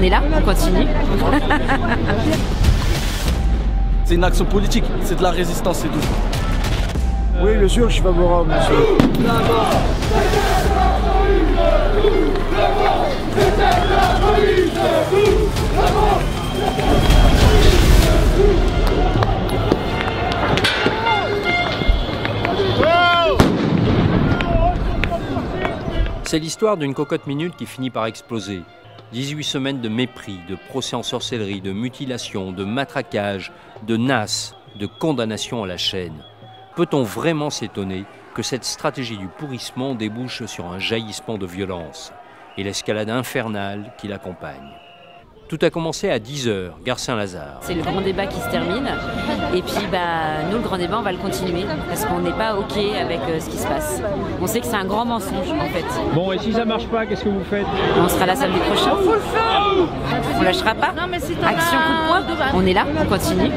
est là, on continue. C'est une action politique, c'est de la résistance, c'est tout. Oui, bien sûr, je suis favorable, monsieur. C'est l'histoire d'une cocotte minute qui finit par exploser. 18 semaines de mépris, de procès en sorcellerie, de mutilation, de matraquage, de nasse, de condamnation à la chaîne. Peut-on vraiment s'étonner que cette stratégie du pourrissement débouche sur un jaillissement de violence et l'escalade infernale qui l'accompagne? Tout a commencé à 10h, gare Saint-Lazare. C'est le grand débat qui se termine. Et puis, nous, le grand débat, on va le continuer. Parce qu'on n'est pas OK avec ce qui se passe. On sait que c'est un grand mensonge, en fait. Bon, et si ça marche pas, qu'est-ce que vous faites? On sera là samedi prochain. On lâchera pas. Action coup de poing. On est là, on continue.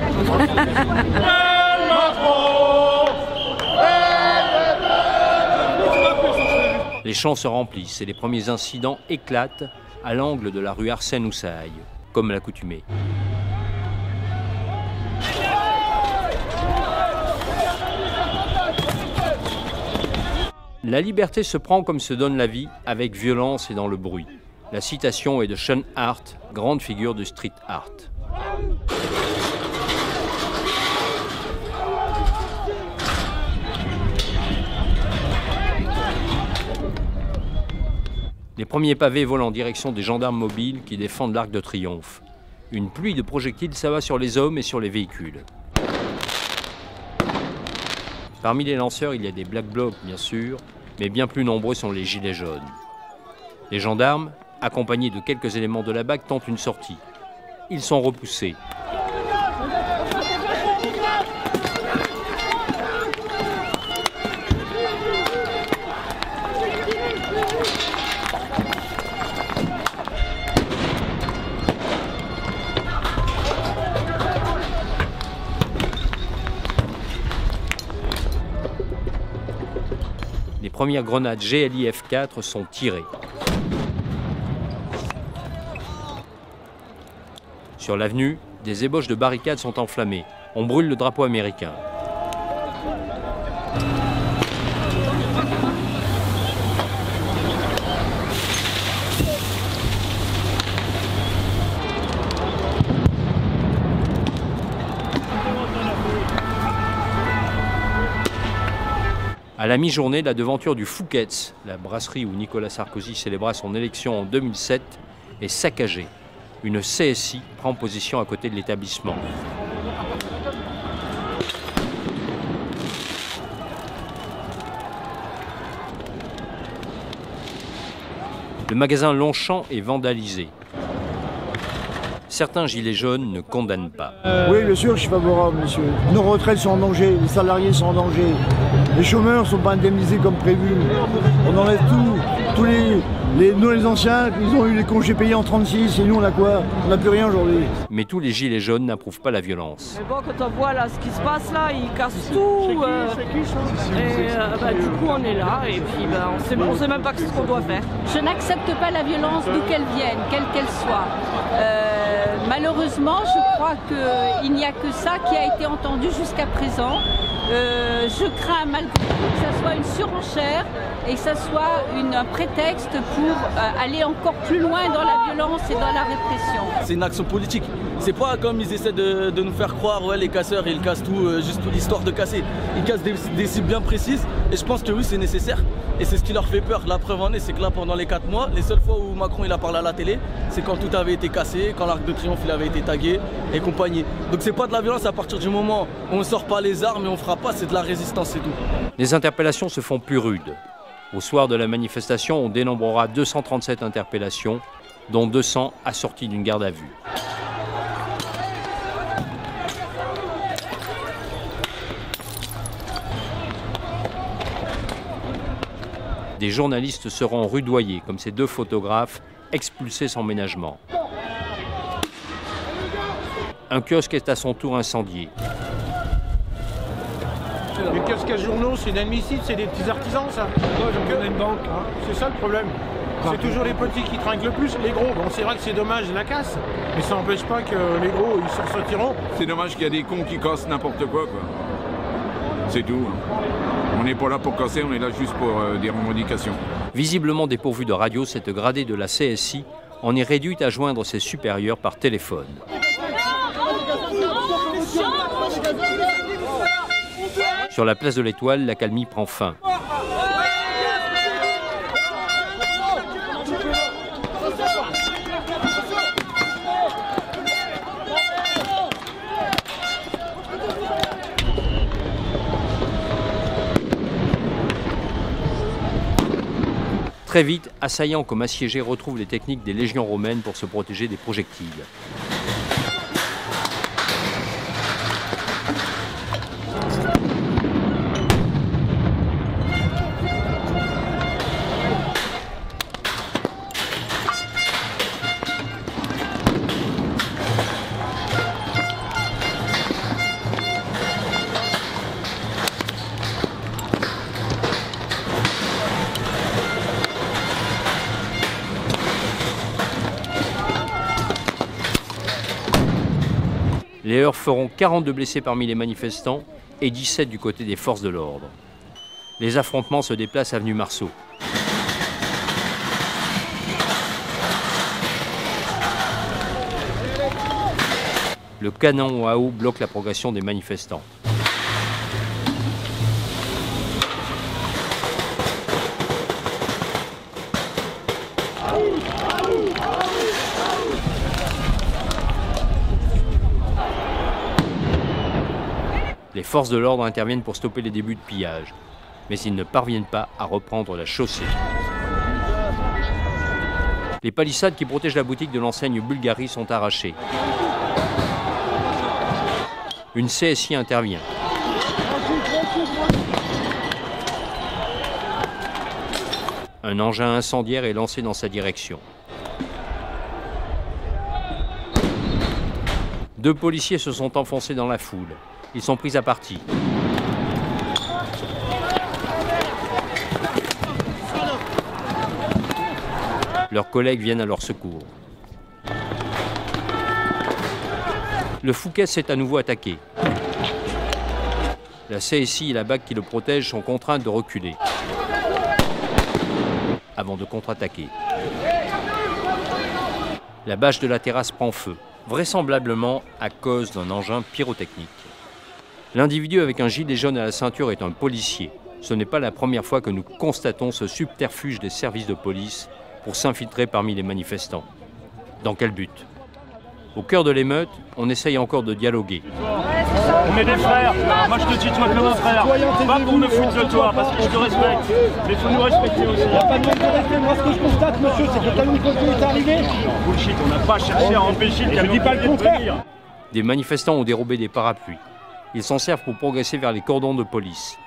Les champs se remplissent et les premiers incidents éclatent à l'angle de la rue Arsène-Houssaye, comme l'accoutumée. La liberté se prend comme se donne la vie, avec violence et dans le bruit. La citation est de Sean Hart, grande figure du street art. Les premiers pavés volent en direction des gendarmes mobiles qui défendent l'Arc de Triomphe. Une pluie de projectiles s'abat sur les hommes et sur les véhicules. Parmi les lanceurs, il y a des Black Blocs, bien sûr, mais bien plus nombreux sont les gilets jaunes. Les gendarmes, accompagnés de quelques éléments de la BAC, tentent une sortie. Ils sont repoussés. Les premières grenades GLIF-4 sont tirées. Sur l'avenue, des ébauches de barricades sont enflammées. On brûle le drapeau américain. À la mi-journée, la devanture du Fouquet's, la brasserie où Nicolas Sarkozy célébra son élection en 2007, est saccagée. Une CSI prend position à côté de l'établissement. Le magasin Longchamp est vandalisé. Certains gilets jaunes ne condamnent pas. Oui, bien sûr, je suis favorable, monsieur. Nos retraites sont en danger, les salariés sont en danger. Les chômeurs ne sont pas indemnisés comme prévu. On enlève tout. Tous les anciens, ils ont eu les congés payés en 36 et nous on a quoi? On n'a plus rien aujourd'hui. Mais tous les gilets jaunes n'approuvent pas la violence. Mais bon, quand on voit là ce qui se passe là, ils cassent tout. Du coup on est là et puis on sait même pas ce qu'on doit faire. Je n'accepte pas la violence d'où qu'elle vienne, quelle qu'elle soit. Malheureusement, je crois qu'il n'y a que ça qui a été entendu jusqu'à présent. Je crains malgré tout que ça soit une surenchère et que ça soit un prétexte pour aller encore plus loin dans la violence et dans la répression. C'est une action politique. C'est pas comme ils essaient de nous faire croire, ouais, les casseurs, ils cassent tout, juste l'histoire de casser. Ils cassent des cibles bien précises et je pense que oui, c'est nécessaire. Et c'est ce qui leur fait peur. La preuve en est, c'est que là, pendant les 4 mois, les seules fois où Macron il a parlé à la télé, c'est quand tout avait été cassé, quand l'Arc de Triomphe il avait été tagué et compagnie. Donc c'est pas de la violence à partir du moment où on sort pas les armes et on fera pas, c'est de la résistance, c'est tout. Les interpellations se font plus rudes. Au soir de la manifestation, on dénombrera 237 interpellations, dont 200 assorties d'une garde à vue. Des journalistes seront rudoyés, comme ces 2 photographes expulsés sans ménagement. Un kiosque est à son tour incendié. Les kiosques à journaux, c'est inadmissible, c'est des petits artisans, ça. Moi, j'en connais une banque. Hein, c'est ça le problème. C'est toujours les petits qui trinquent le plus, les gros. Bon, c'est vrai que c'est dommage la casse, mais ça n'empêche pas que les gros, ils s'en sortiront. C'est dommage qu'il y a des cons qui cassent n'importe quoi. C'est tout. On n'est pas là pour casser, on est là juste pour des revendications. Visiblement dépourvue de radio, cette gradée de la CSI en est réduite à joindre ses supérieurs par téléphone. Sur la place de l'Étoile, l'accalmie prend fin. Très vite, assaillants comme assiégés retrouvent les techniques des légions romaines pour se protéger des projectiles. Les heurts feront 42 blessés parmi les manifestants et 17 du côté des forces de l'ordre. Les affrontements se déplacent avenue Marceau. Le canon à eau bloque la progression des manifestants. Les forces de l'ordre interviennent pour stopper les débuts de pillage, mais ils ne parviennent pas à reprendre la chaussée. Les palissades qui protègent la boutique de l'enseigne Bulgarie sont arrachées. Une CSI intervient. Un engin incendiaire est lancé dans sa direction. 2 policiers se sont enfoncés dans la foule. Ils sont pris à partie. Leurs collègues viennent à leur secours. Le Fouquet s'est à nouveau attaqué. La CSI et la BAC qui le protègent sont contraintes de reculer avant de contre-attaquer. La bâche de la terrasse prend feu, vraisemblablement à cause d'un engin pyrotechnique. L'individu avec un gilet jaune à la ceinture est un policier. Ce n'est pas la première fois que nous constatons ce subterfuge des services de police pour s'infiltrer parmi les manifestants. Dans quel but? Au cœur de l'émeute, on essaye encore de dialoguer. On est des frères. Moi je te dis toi comme un frère. Pas pour me foutre de toi parce que je te respecte. Mais il faut nous respecter aussi. Il n'y a pas de manque de respect. Moi ce que je constate, monsieur, c'est que quand Nicolas est arrivé. Bullshit, on n'a pas cherché à empêcher le camion. Je dis pas le contraire. Des manifestants ont dérobé des parapluies. Ils s'en servent pour progresser vers les cordons de police.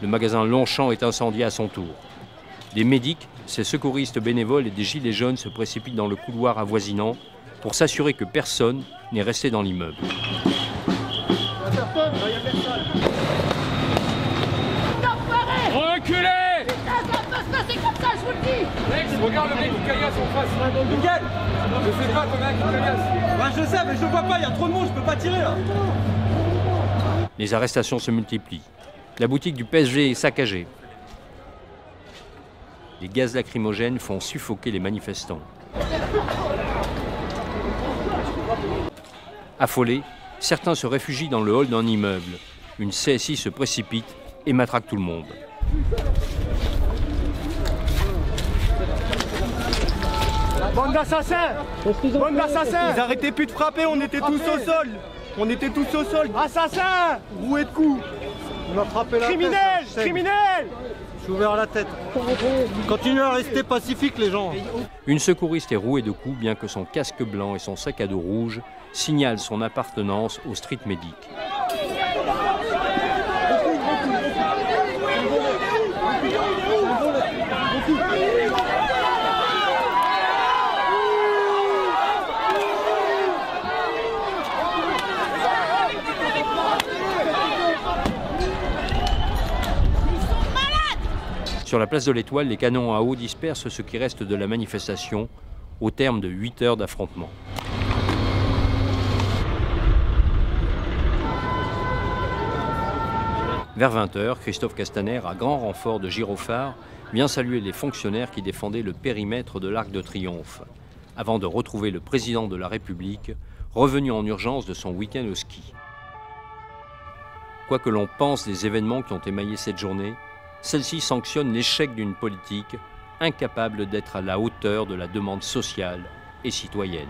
Le magasin Longchamp est incendié à son tour. Des médics, ces secouristes bénévoles et des gilets jaunes se précipitent dans le couloir avoisinant pour s'assurer que personne n'est resté dans l'immeuble. Reculez! C'est comme ça, je vous le dis! Rex, regarde le mec qui caillasse en face. Miguel! Je sais pas combien qui caillasse. Bah je sais, mais je vois pas, il y a trop de monde, je peux pas tirer là. Les arrestations se multiplient. La boutique du PSG est saccagée. Les gaz lacrymogènes font suffoquer les manifestants. Affolés, certains se réfugient dans le hall d'un immeuble. Une CSI se précipite et matraque tout le monde. Bande d'assassins! Bande d'assassins! Ils arrêtaient plus de frapper, on était tous au sol! On était tous au sol! Assassins! Roués de coups! On a frappé la tête! Criminels! Criminels! Je suis ouvert la tête. Continuez à rester pacifiques les gens. Une secouriste est rouée de coups bien que son casque blanc et son sac à dos rouge signalent son appartenance au street medic. Sur la place de l'Étoile, les canons à eau dispersent ce qui reste de la manifestation au terme de 8 heures d'affrontement. Vers 20 h, Christophe Castaner, à grand renfort de gyrophares, vient saluer les fonctionnaires qui défendaient le périmètre de l'Arc de Triomphe, avant de retrouver le président de la République, revenu en urgence de son week-end au ski. Quoi que l'on pense des événements qui ont émaillé cette journée, celle-ci sanctionne l'échec d'une politique incapable d'être à la hauteur de la demande sociale et citoyenne.